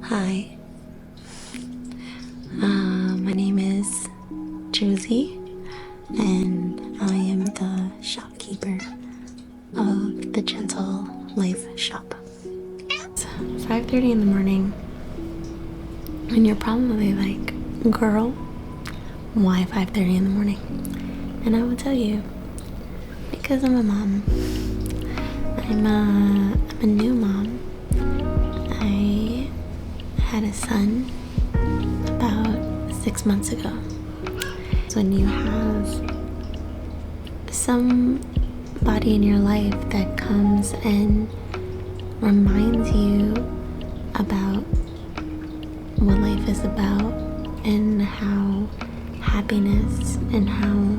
Hi, my name is Josieeee, and I am the shopkeeper of the Gentle Life shop. It's 5:30 in the morning, and you're probably like, girl, why 5:30 in the morning? And I will tell you, because I'm a mom. I'm a new mom. I had a son about 6 months ago. So when you have somebody in your life that comes and reminds you about what life is about and how happiness and how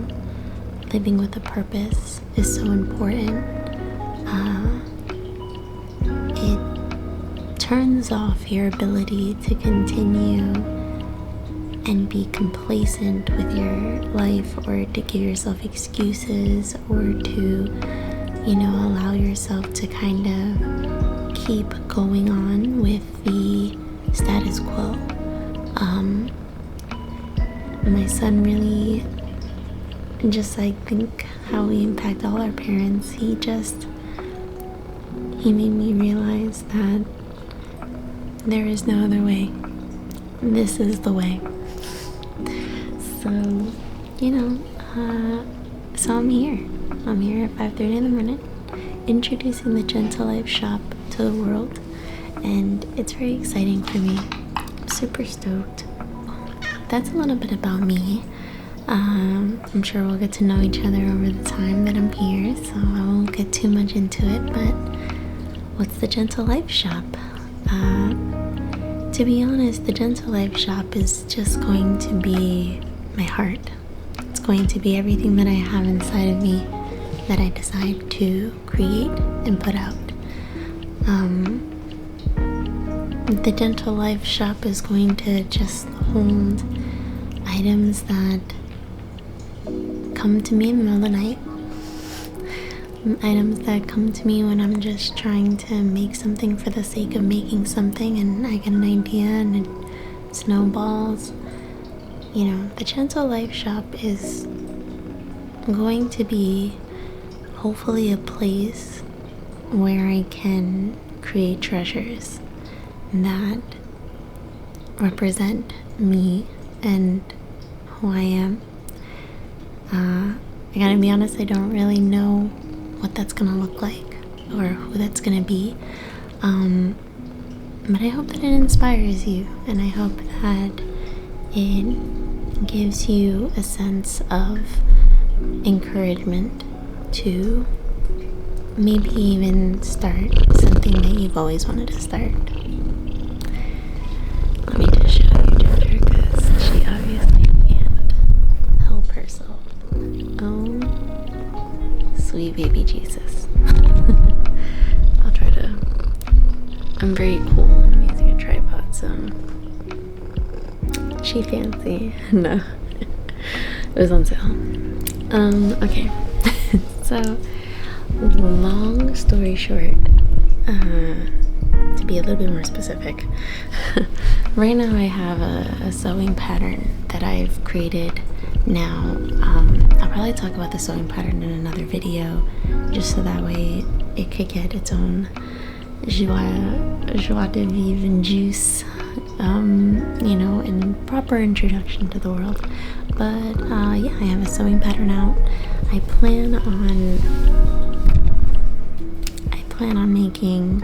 living with a purpose is so important, it turns off your ability to continue and be complacent with your life, or to give yourself excuses, or to, allow yourself to kind of keep going on with the status quo. My son really, just I think how we impact all our parents, he made me realize that there is no other way. This is the way. So, so I'm here. I'm here at 5:30 in the morning, introducing the Gentle Life shop to the world, and it's very exciting for me. I'm super stoked. That's a little bit about me. I'm sure we'll get to know each other over the time that I'm here, so I won't get too much into it, but what's the Gentle Life shop? To be honest, the Gentle Life shop is just going to be my heart. It's going to be everything that I have inside of me that I decide to create and put out. The Gentle Life shop is going to just hold items that come to me in the middle of the night. Items that come to me when I'm just trying to make something for the sake of making something, and I get an idea and it snowballs. The Gentle Life shop is going to be hopefully a place where I can create treasures that represent me and who I am. I gotta be honest, I don't really know what that's gonna look like or who that's gonna be, but I hope that it inspires you, and I hope that it gives you a sense of encouragement to maybe even start something that you've always wanted to start. Let me just show you Ginger, because she obviously can't help herself. Oh, sweet baby Jesus. I'm very cool and I'm using a tripod, so she fancy. No, it was on sale. Okay. So, long story short, to be a little bit more specific, right now I have a sewing pattern that I've created now. I'll probably talk about the sewing pattern in another video, just so that way it could get its own joie de vivre and juice, and proper introduction to the world. But yeah, I have a sewing pattern out. I plan on making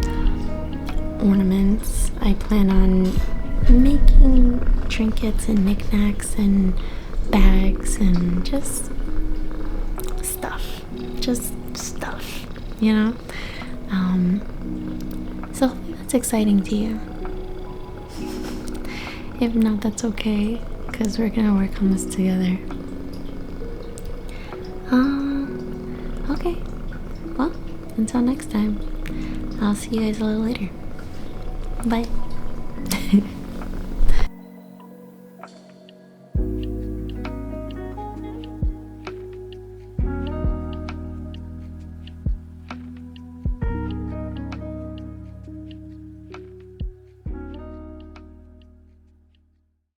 ornaments. I plan on making trinkets and knickknacks and bags and just stuff, so hopefully that's exciting to you. If not, that's okay, because we're gonna work on this together. Okay, well, until next time, I'll see you guys a little later. Bye.